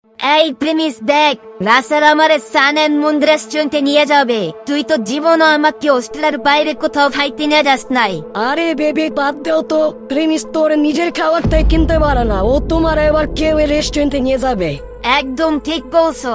এই প্রেমিস দেখ, রাসেল আমারে সান এন্ড মুন রেস্টুরেন্টে নিয়ে যাবে। তুই তো জীবনও আমাকে হোস্টেলের বাইরে কোথাও খাইতে নিয়ে যাস নাই। আরে বেবি বাদ দেও তো, প্রেমিস তোর নিজের খাবারটাই কিনতে পারে না, ও তোমার এবার কেউ রেস্টুরেন্টে নিয়ে যাবে। একদম ঠিক বলছো।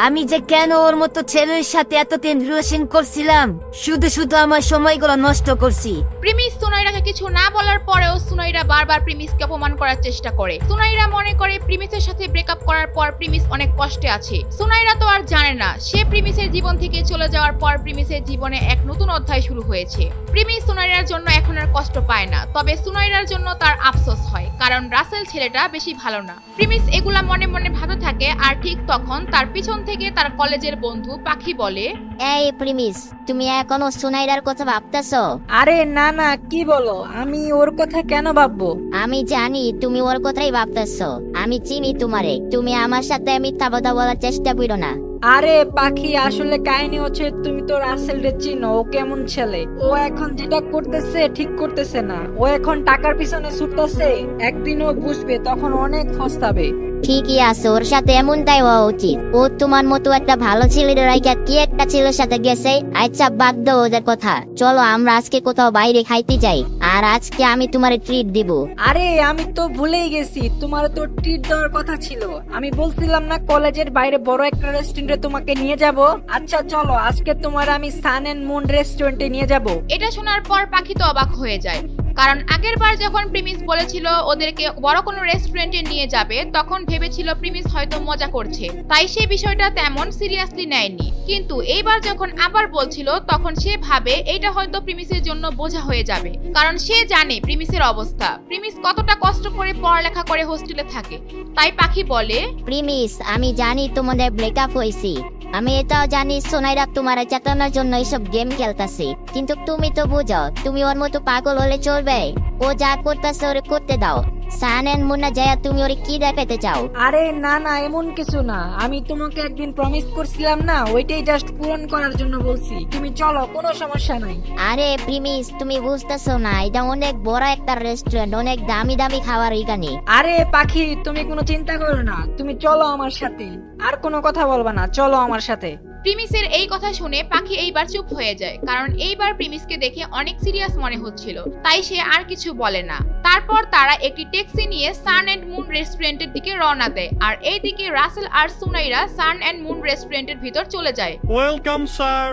আমি যে কেন ওর মতো ছেলের সাথে এতদিন রিলেশন করছিলাম, শুধু শুধু আমার সময়গুলো নষ্ট করছি। প্রিমিস সুনাইরাকে কিছু না বলার পরেও সুনাইরা বারবার প্রিমিসকে অপমান করার চেষ্টা করে। সুনাইরা মনে করে প্রিমিসের সাথে ব্রেকআপ করার পর প্রিমিস অনেক কষ্টে আছে। সুনাইরা তো আর জানে না সে প্রিমিসের জীবন থেকে চলে যাওয়ার পর প্রিমিসের জীবনে এক নতুন অধ্যায় শুরু হয়েছে। প্রিমিস সুনাইরার জন্য এখন আর কষ্ট পায় না, তবে সুনাইরার জন্য তার আফসোস হয়, কারণ রাসেল ছেলেটা বেশি ভালো না। প্রিমিস এগুলা মনে মনে ভাবতে থাকে, আর ঠিক তখন তার পিছন থেকে তার কলেজের বন্ধু পাখি বলে, এই প্রিমিস, তুমি এখনো সুনাইরার কথা ভাবতেছো? আরে না না, কি বলো, আমি ওর কথা কেন ভাববো? আমি জানি তুমি ওর কথাই ভাবতেছো, আমি চিনি তোমারে। তুমি আমার সাথে মিথ্যা কথা বলার চেষ্টা করো না। আরে পাখি, আসলে কাহিনী হচ্ছে তুমি তো রাসেল রে চিনো, ও কেমন ছেলে। ও এখন যেটা করতেছে ঠিক করতেছে না, ও এখন টাকার পিছনে ছুটতেছে। একদিন ও বুঝবে, তখন অনেক পস্তাবে। ঠিকই আছে, ওর সাথে এমনটাই হওয়া উচিত। ও তোমার মতো একটা ভালো ছেলের রাইকা কি একটা ছেলের সাথে গেছে। আচ্ছা বাদ দাও ওদের কথা, চলো আমরা আজকে কোথাও বাইরে খাইতে যাই, আর আজকে আমি তোমারে ট্রিট দিব। আরে আমি তো ভুলেই গেছি, তোমার তো ট্রিট দেওয়ার কথা ছিল। আমি বলছিলাম না কলেজের বাইরে বড় একটা রেস্টুরেন্টে তোমাকে নিয়ে যাব। আচ্ছা চলো, আজকে তোমার আমি সান এন্ড মুন রেস্টুরেন্টে নিয়ে যাব। এটা শোনার পর পাখি তো অবাক হয়ে যায়, কারণ আগের বার যখন প্রিমিস বলেছিল ওদেরকে বড় কোনো রেস্টুরেন্টে নিয়ে যাবে, তখন ভেবেছিল প্রিমিস হয়তো মজা করছে, তাই সে বিষয়টা তেমন সিরিয়াসলি নেয়নি। কিন্তু এইবার যখন আবার বলছিল, তখন সে ভাবে এটা হয়তো প্রিমিসের জন্য বোঝা হয়ে যাবে, কারণ সে জানে প্রিমিসের অবস্থা, প্রিমিস কতটা কষ্ট করে পড়ালেখা করে হোস্টেলে থাকে। তাই পাখি বলে, প্রিমিস, আমি জানি তোমাদের ব্রেকআপ হয়েছে, আমি এটাও জানি সোনাইরা তোমার চেতনার জন্য এইসব গেম খেলতেছে, কিন্তু তুমি তো বুঝো তুমি ওর মতো পাগল হলে চলবে? ও যা করতেছে ওরে করতে দাও। সান এন্ড মুন্না যায়, তুমি ওরে কি দেখাতে চাও? আরে না না, এমন কিছু না। আমি তোমাকে একদিন প্রমিস করছিলাম না, ওইটাই জাস্ট পূরণ করার জন্য বলছি। তুমি চলো, কোনো সমস্যা নাই। আরে প্রিমিস, তুমি বুঝতেছো না, এটা অনেক বড় একটা রেস্টুরেন্ট, অনেক দামি দামি খাবার এখানে। আরে পাখি, তুমি কোনো চিন্তা করো না, তুমি চলো আমার সাথে। আর কোনো কথা বলবা না, চলো আমার সাথে। প্রিমিসের এই কথা শুনে পাখি এইবার চুপ হয়ে যায়, কারণ এইবার প্রিমিসকে দেখে অনেক সিরিয়াস মনে হচ্ছিল, তাই সে আর কিছু বলে না। তারপর তারা একটি ট্যাক্সি নিয়ে সান এন্ড মুন রেস্টুরেন্টের দিকে রওনা দেয়, আর এইদিকে রাসেল আর সুনাইরা সান এন্ড মুন রেস্টুরেন্টের ভিতর চলে যায়। Welcome sir,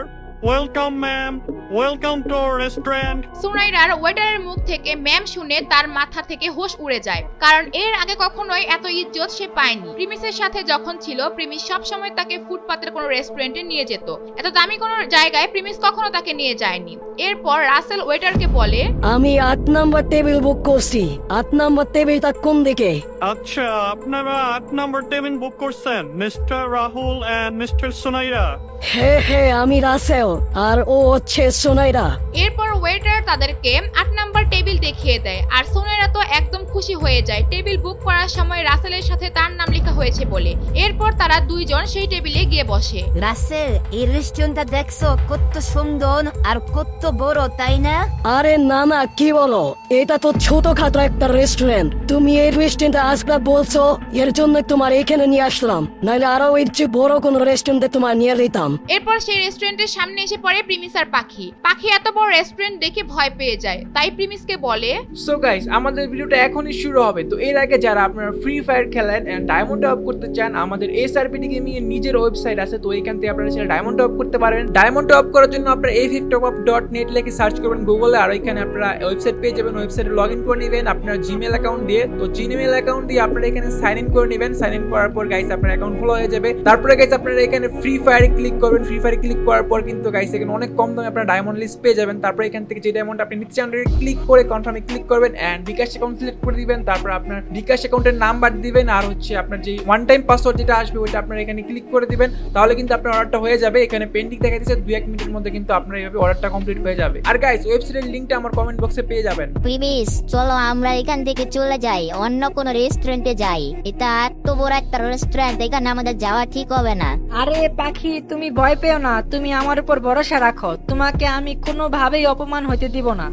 welcome ma'am, welcome to our restaurant. সুনাইরার ওয়েটারের মুখ থেকে ম্যাম শুনে তার মাথা থেকে হোশ উড়ে যায়, কারণ এর আগে কখনোই এত ইজ্জত সে পায়নি। প্রিমিসের সাথে যখন ছিল, প্রিমিস সবসময় তাকে ফুটপাতের কোনো রেস্টুরেন্টে নিয়ে যেত, এত দামি কোনো জায়গায় প্রিমিস কখনো তাকে নিয়ে যায়নি। এরপর রাসেল ওয়েটারকে বলে, আমি 8 নম্বর টেবিল বুক করছি। 8 নম্বর টেবিলটা কোন দিকে? আচ্ছা, আপনারা 8 নম্বর টেবিল বুক করছেন, mister Rahul and mister Sunaira. হ্যাঁ, আমি রাসেল, আর ও হচ্ছে সোনাইরা। এরপর ওয়েটার তাদেরকে 8 নাম্বার টেবিল দেখিয়ে দেয়, আর সুনাইরা তো একদম খুশি হয়ে যায় টেবিল বুক করার সময় রাসেলের সাথে তার নাম লেখা হয়েছে বলে। এরপর তারা দুইজন সেই টেবিলে গিয়ে বসে। রাসেল, এই রেস্টুরেন্টটা দেখছো কত সুন্দর আর কত বড়, তাই না? আরে না না, কি বলো, এটা তো ছোটখাটো একটা রেস্টুরেন্ট। তুমি এই রেস্টুরেন্টে আসবে বলছো, এর জন্য তোমার এখানে নিয়ে আসলাম, নাহলে আরো এর চেয়ে বড় কোনো রেস্টুরেন্টে তোমার নিয়ে যেতাম। এরপর সেই রেস্টুরেন্টের সামনে এসে পড়ে প্রিমিস আর পাখি। পাখি এত বড় রেস্টুরেন্ট দেখে ভয় পেয়ে যায়, তাই প্রিমিসকে বলে, সো গাইস, আমাদের ভিডিওটা এখনই শুরু হবে। তো এর আগে যারা আপনারা ফ্রি ফায়ার খেলেন এন্ড ডায়মন্ড আপ করতে চান, আমাদের এসআরপিটি গেমিং এর নিজের ওয়েবসাইট আছে, তো এইখান থেকে আপনারা সেটা ডায়মন্ড আপ করতে পারবেন। ডায়মন্ড আপ করার জন্য আপনারা f5topup.net লিখে সার্চ করবেন গুগলে, আর ওইখানে আপনারা ওয়েবসাইট পেয়ে যাবেন। ওয়েবসাইটে লগইন করে নেবেন আপনার জিমেল অ্যাকাউন্ট দিয়ে। তো জিমেল অ্যাকাউন্ট দিয়ে আপনারা এখানে সাইন ইন করে নেবেন। সাইন ইন করার পর গাইস আপনার অ্যাকাউন্ট খোলা হয়ে যাবে। তারপরে গাইস আপনারা এখানে ফ্রি ফায়ারে ক্লিক করবেন। ফ্রি ফায়ারে ক্লিক করার পর কিন্তু গাইস এখানে অনেক কম দামে আপনারা ডায়মন্ড লিস্ট পেয়ে যাবেন। তারপর এখান থেকে যে ডায়মন্ড আপনি নিতে চান ক্লিক করে কনফার্মে ক্লিক করবেন এন্ড বিকাশ অ্যাকাউন্ট সিলেক্ট করে দিবেন। তারপর আপনার বিকাশ অ্যাকাউন্টের নাম্বার দিবেন, আর হচ্ছে আপনার যে ওয়ান টাইম পাসওয়ার্ড যেটা আসবে ওইটা আপনারা এখানে ক্লিক করে দিবেন। তাহলে কিন্তু আপনার অর্ডারটা হয়ে যাবে। এখানে পেন্ডিং দেখা দিচ্ছে, 2-1 মিনিটের মধ্যে কিন্তু আপনার এইভাবে অর্ডারটা কমপ্লিট হয়ে যাবে। আর গাইস ওয়েবসাইটের লিংকটা আমার কমেন্ট বক্সে পেয়ে যাবেন। প্রিমিস, চলো আমরা এখান থেকে চলে যাই, অন্য কোনো রেস্টুরেন্টে যাই। এটা এত বড় একটা রেস্টুরেন্ট, এখানে আমাদের যাওয়া ঠিক হবে না। আরে পাখি, তুমি ভয় পেও না, তুমি আমার উপর ভরসা রাখো, তোমাকে আমি কোনোভাবেই অপমান হতে দিব না।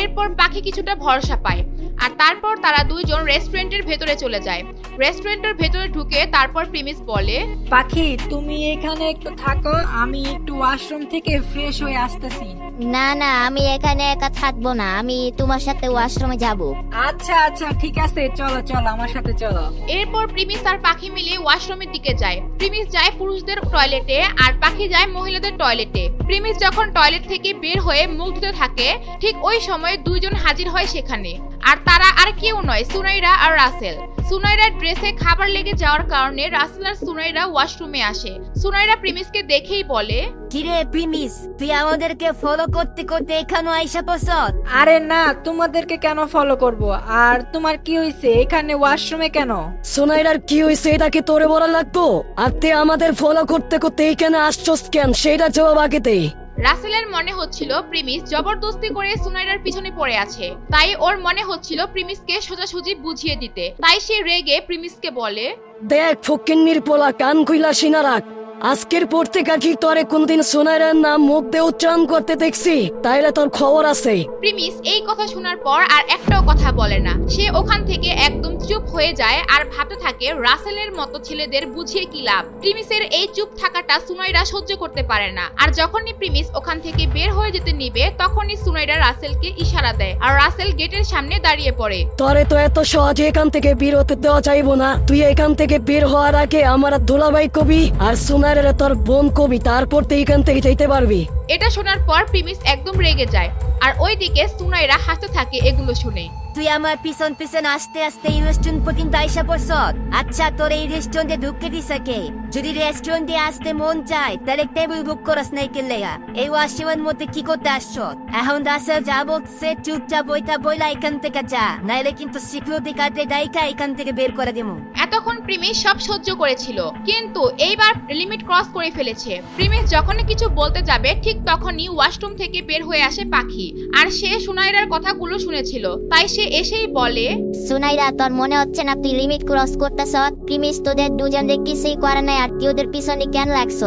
এরপর পাখি কিছুটা ভরসা পায়। আর তারপর তারা দুইজন রেস্টুরেন্টের ভেতরে চলে যায়। রেস্টুরেন্টের ভেতরে ঢুকে তারপর প্রিমিস বলে, পাখি তুমি এখানে একটু থাকো, আমি একটু ওয়াশরুম থেকে ফ্রেশ হয়ে আসতেছি। না না, আমি এখানে একা থাকবো না, আমি তোমার সাথে ওয়াশরুমে যাব। আচ্ছা আচ্ছা ঠিক আছে, চলো চলো আমার সাথে চলো। এরপর প্রিমিস আর পাখি মিলে ওয়াশরুমের দিকে যায়। প্রিমিস যায় পুরুষদের টয়লেটে আর পাখি যায় মহিলাদের টয়লেটে। প্রিমিস যখন টয়লেট থেকে বের হয়ে মুখ ধুতে থাকে, ঠিক ওই সময় দুইজন হাজির হয় সেখানে। আর তারা আর কেউ নয়, সুনাইরা আর রাসেল। সুনাইরার ড্রেসে খাবার লেগে যাওয়ার কারণে রাসেল আর সুনাইরা ওয়াশরুমে আসে। সুনাইরা প্রিমিসকে দেখেই বলে, কিরে প্রিমিস, তুই আমাদেরকে ফলো করতে করতে এখানে আইসা পছন্দ? আরে না, তোমাদেরকে কেন ফলো করব? আর তোমার কি হয়েছে এখানে ওয়াশরুমে কেন? সোনাইরার কি হয়েছে এটা কি তোরে বলা লাগতো? আর তুই আমাদের ফলো করতে করতে এখানে আসছস কেন, সেটা জবাব আগে দে। রাসেলের মনে হচ্ছিল প্রিমিস জবরদস্তি করে সুনাইরার পিছনে পড়ে আছে, তাই ওর মনে হচ্ছিল প্রিমিসকে সোজাসুজি বুঝিয়ে দিতে। তাই সে রেগে প্রিমিসকে বলে, দেখ ফকিন্নির পোলা, কান কইলা সিনা রাখ। আজকের পর থেকে কি তোরে কোনদিন সোনাইরার নাম মুখ দিয়ে উচ্চারণ করতে দেখছি, তাইলে তোর খবর আছে। প্রিমিস এই কথা শোনার পর আর একটাও কথা বলে না। সে ওখান থেকে একদম চুপ হয়ে যায় আর ভাবতে থাকে রাসেলের মতো ছেলেদের বুঝিয়ে কি লাভ। প্রিমিসের এই চুপ থাকাটা সুনাইরা সহ্য করতে পারে না। আর যখনই প্রিমিস ওখান থেকে বের হয়ে যেতে নিবে, তখনই সুনাইরা রাসেলকে ইশারা দেয় আর রাসেল গেটের সামনে দাঁড়িয়ে পড়ে। তোরে তো এত সহজে এখান থেকে বের হতে দেওয়া চাইবো না। তুই এখান থেকে বের হওয়ার আগে আমার দুলাভাই কবি আর সোনাইরা তোর বোন কবি, তারপর তুই এখান থেকে যেতে পারবি। এটা শোনার পর প্রিমিস একদম রেগে যায় আর ওইদিকে সুনাইরা হাসতে থাকে এগুলো শুনে। তুই আমার পিছন পিছন আসতে আসতে এই রেস্টুরেন্ট পর্যন্ত আইসা পছন্দ? আচ্ছা, তোর এই রেস্টুরেন্টে ঢুকতে দিছে কে? যদি রেস্টুরেন্টে আসতে মন চায় তাহলে টেবিল বুক করস নাই কেলেগা? এই ওয়াশরুমের মধ্যে কি করতে আসছ? এখন রাসেল যা বলছে চুপচাপ ওইটা বইলা এখান থেকে যা, নাইলে কিন্তু সিকিউরিটি গার্ডে ডাইকা এখান থেকে বের করে দেবো। এতক্ষণ প্রিমিস সব সহ্য করেছিল, কিন্তু এইবার লিমিট ক্রস করে ফেলেছে। প্রিমিস যখনই কিছু বলতে যাবে ঠিক তখনই ওয়াশরুম থেকে বের হয়ে আসে পাখি। আর সে সুনাইরার কথাগুলো শুনেছিল, তাই সে এসেই বলে, সুনাইরা, তোর মনে হচ্ছে না তুই লিমিট ক্রস করতেছ? প্রিমিস তোদের দুজনদের কিছুই করে নাই আর তুই ওদের পিছনে কেন লাগছ?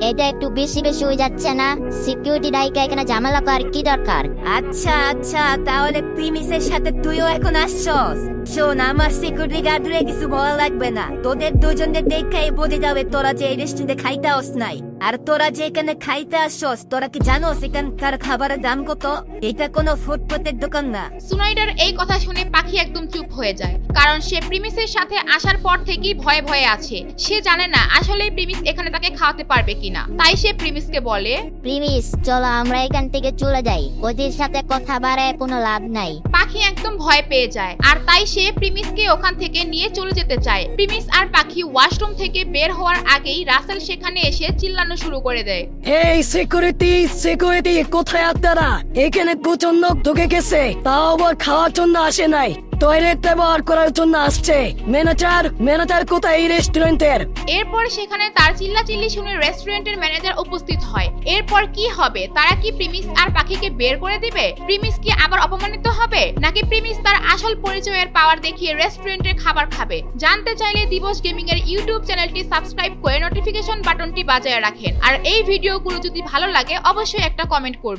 এটা একটু বেশি বেশি হয়ে যাচ্ছে না? সিকিউরিটি ডাইকা এখানে ঝামেলা করার কি দরকার? আচ্ছা আচ্ছা, তাহলে প্রিমিসের সাথে তুইও এখন আসছস? শোন, আমার সিকিউরিটি গার্ডরে কিছু বলা লাগবে না। তোদের দুজনদের দেখাই বোঝা যাবে তোরা যে এই রেস্টুরেন্টে খাইতে আস নাই। আর তোরা যে এখানে খাইতে আসছস, তোরা কি জানোস এখানকার খাবারের দাম কত? এটা কোনো ফুটপাতের দোকান না। সুনাইডার এই কথা শুনে পাখি একদম চুপ হয়ে যায়, কারণ সে প্রিমিসের সাথে আসার পর থেকেই ভয়ে ভয়ে আছে। সে জানে না আসলে প্রিমিস এখানে তাকে খাওয়াতে পারবে কিনা। তাই সে প্রিমিসকে বলে, প্রিমিস চলো আমরা এখান থেকে চলে যাই, ওদের সাথে কথা বাড়ায় কোনো লাভ নাই। পাখি একদম ভয় পেয়ে যায় আর তাই সে প্রিমিসকে ওখান থেকে নিয়ে চলে যেতে চায়। প্রিমিস আর পাখি ওয়াশরুম থেকে বের হওয়ার আগেই রাসেল সেখানে এসে চিল্লানো শুরু করে দেয়। এই সিকিউরিটি সিকিউরিটি, কোথায় আপনারা? এখানে দুজন লোক ঢুকে গেছে, তাও আবার খাওয়ার জন্য আসে নাই, টয়লেট ব্যবহার করার জন্য আসছে। ম্যানেজার কোথায় এই রেস্টুরেন্টের? এরপর সেখানে তার চিল্লাচিল্লি শুনে রেস্টুরেন্টের ম্যানেজার উপস্থিত হয়। এরপর কি হবে? তারা কি প্রিমিস আর পাখিকে বের করে দিবে? প্রিমিস কি আবার অপমানিত হবে, নাকি প্রিমিস তার আসল পরিচয়ের পাওয়ার দেখিয়ে রেস্টুরেন্টের খাবার খাবে? জানতে চাইলে দিবস গেমিং এর ইউটিউব চ্যানেলটি সাবস্ক্রাইব করে নোটিফিকেশন বাটনটি বাজায় রাখেন। আর এই ভিডিওগুলো যদি ভালো লাগে অবশ্যই একটা কমেন্ট করবেন।